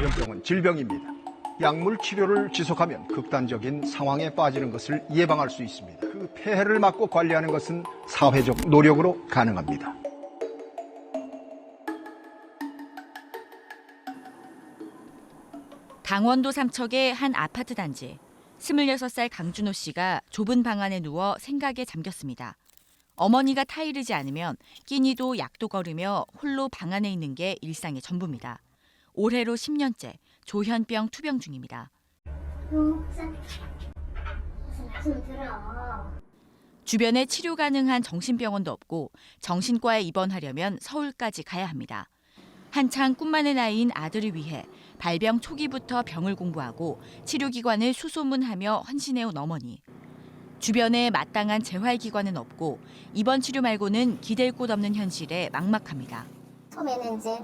조현병은 질병입니다. 약물 치료를 지속하면 극단적인 상황에 빠지는 것을 예방할 수 있습니다. 그 폐해를 막고 관리하는 것은 사회적 노력으로 가능합니다. 강원도 삼척의 한 아파트 단지. 26살 강준호 씨가 좁은 방 안에 누워 생각에 잠겼습니다. 어머니가 타이르지 않으면 끼니도 약도 거르며 홀로 방 안에 있는 게 일상의 전부입니다. 올해로 10년째 조현병 투병 중입니다. 주변에 치료 가능한 정신병원도 없고 정신과에 입원하려면 서울까지 가야 합니다. 한창 꿈만의 나이인 아들을 위해 발병 초기부터 병을 공부하고 치료기관을 수소문하며 헌신해온 어머니. 주변에 마땅한 재활기관은 없고 입원 치료 말고는 기댈 곳 없는 현실에 막막합니다. 처음에는 이제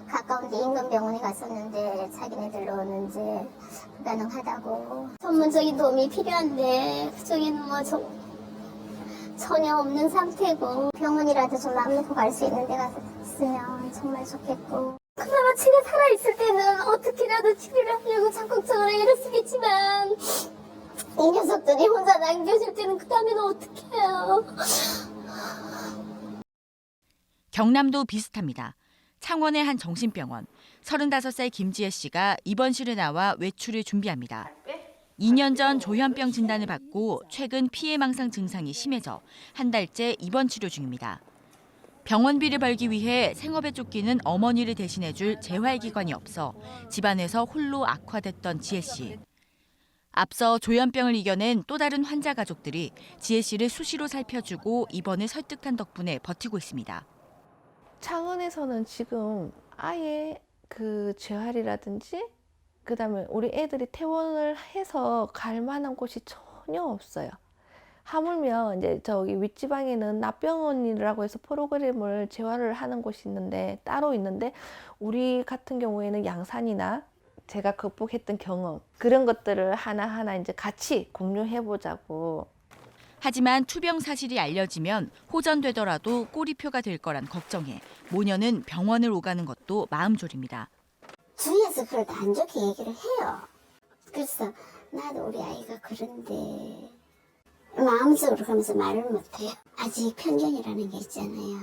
가까운 데 인근 병원에 갔었는데 자기네들로는 이제 불가능하다고. 전문적인 도움이 필요한데 그쪽에는 전혀 없는 상태고 병원이라도 좀 맘 놓고 갈 수 있는 데가 있으면 정말 좋겠고. 그나마 제가 살아있을 때는 어떻게라도 치료를 하려고 적극적으로 애를 쓰겠지만 이 녀석들이 혼자 남겨질 때는 그 다음에는 어떻게 해요. 경남도 비슷합니다. 창원의 한 정신병원. 35살 김지혜 씨가 입원실에 나와 외출을 준비합니다. 2년 전 조현병 진단을 받고 최근 피해망상 증상이 심해져 한 달째 입원 치료 중입니다. 병원비를 벌기 위해 생업에 쫓기는 어머니를 대신해줄 재활기관이 없어 집안에서 홀로 악화됐던 지혜 씨. 앞서 조현병을 이겨낸 또 다른 환자 가족들이 지혜 씨를 수시로 살펴주고 입원을 설득한 덕분에 버티고 있습니다. 창원에서는 지금 아예 그 재활이라든지 그다음에 우리 애들이 퇴원을 해서 갈 만한 곳이 전혀 없어요. 하물며 이제 저기 윗지방에는 납병원이라고 해서 프로그램을 재활을 하는 곳이 있는데 따로 있는데 우리 같은 경우에는 양산이나 제가 극복했던 경험 그런 것들을 하나하나 이제 같이 공유해 보자고. 하지만 투병 사실이 알려지면 호전되더라도 꼬리표가 될 거란 걱정에 모녀는 병원을 오가는 것도 마음졸입니다. 주위에서 그걸 다 안 좋게 얘기를 해요. 그래서 나도 우리 아이가 그런데 마음속으로 그러면서 말을 못해요. 아직 편견이라는 게 있잖아요.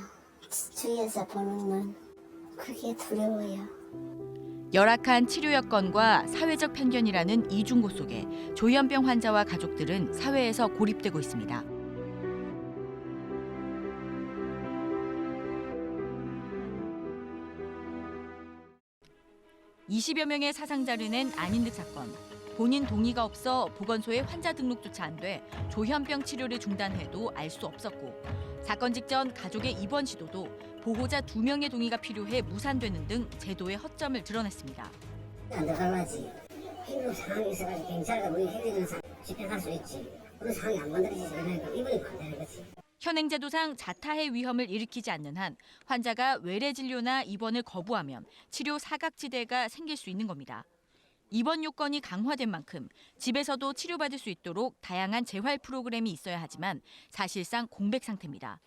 주위에서 보는 눈, 그게 두려워요. 열악한 치료 여건과 사회적 편견이라는 이중고 속에 조현병 환자와 가족들은 사회에서 고립되고 있습니다. (20여) 명의 사상자를 낸 안인득 사건. 본인 동의가 없어 보건소에 환자 등록조차 안 돼 조현병 치료를 중단해도 알 수 없었고 사건 직전 가족의 입원 시도도 보호자 2명의 동의가 필요해 무산되는 등 제도의 허점을 드러냈습니다. 안 들어가야지. 힘든 상황이 있어가지고 경찰과 우리 해드리는 사람 집행할 수 있지. 그런 상황이 안 만들어지지. 그러니까 이번에 안 되는 거지. 현행제도상 자타해 위험을 일으키지 않는 한 환자가 외래 진료나 입원을 거부하면 치료 사각지대가 생길 수 있는 겁니다. 입원 요건이 강화된 만큼 집에서도 치료받을 수 있도록 다양한 재활 프로그램이 있어야 하지만 사실상 공백 상태입니다.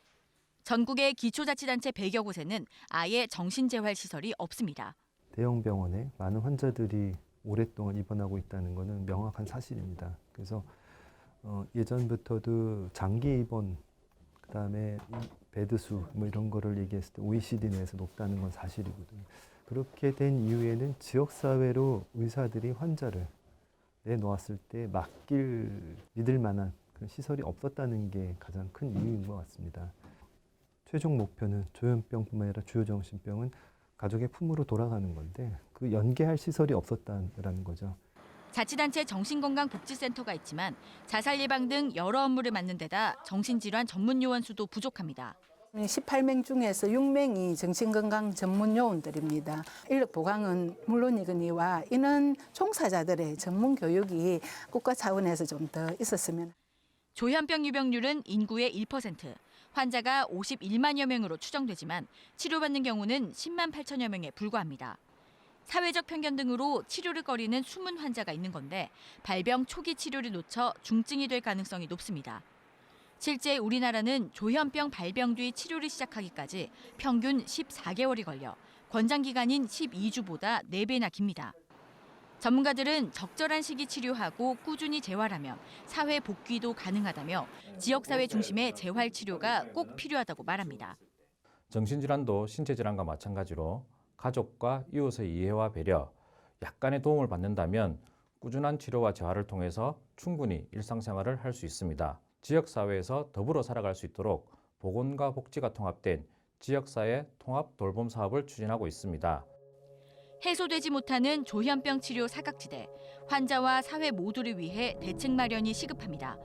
전국의 기초자치단체 100여 곳에는 아예 정신재활시설이 없습니다. 대형 병원에 많은 환자들이 오랫동안 입원하고 있다는 것은 명확한 사실입니다. 그래서 예전부터도 장기 입원, 그다음에 베드수 이런 거를 얘기했을 때 OECD 내에서 높다는 건 사실이거든요. 그렇게 된 이후에는 지역사회로 의사들이 환자를 내놓았을 때 믿을 만한 그런 시설이 없었다는 게 가장 큰 이유인 것 같습니다. 최종 목표는 조현병뿐만 아니라 주요 정신병은 가족의 품으로 돌아가는 건데 그 연계할 시설이 없었다는 거죠. 자치단체 정신건강복지센터가 있지만 자살 예방 등 여러 업무를 맡는 데다 정신질환 전문 요원 수도 부족합니다. 18명 중에서 6명이 정신건강 전문 요원들입니다. 인력 보강은 물론이거니와 이는 종사자들의 전문 교육이 국가 차원에서 좀 더 있었으면. 조현병 유병률은 인구의 1%, 환자가 51만여 명으로 추정되지만 치료받는 경우는 10만 8천여 명에 불과합니다. 사회적 편견 등으로 치료를 꺼리는 숨은 환자가 있는 건데 발병 초기 치료를 놓쳐 중증이 될 가능성이 높습니다. 실제 우리나라는 조현병 발병 뒤 치료를 시작하기까지 평균 14개월이 걸려 권장 기간인 12주보다 4배나 깁니다. 전문가들은 적절한 시기 치료하고 꾸준히 재활하면 사회 복귀도 가능하다며 지역사회 중심의 재활 치료가 꼭 필요하다고 말합니다. 정신질환도 신체질환과 마찬가지로 가족과 이웃의 이해와 배려, 약간의 도움을 받는다면 꾸준한 치료와 재활을 통해서 충분히 일상생활을 할 수 있습니다. 지역사회에서 더불어 살아갈 수 있도록 보건과 복지가 통합된 지역사회 통합 돌봄 사업을 추진하고 있습니다. 해소되지 못하는 조현병 치료 사각지대, 환자와 사회 모두를 위해 대책 마련이 시급합니다.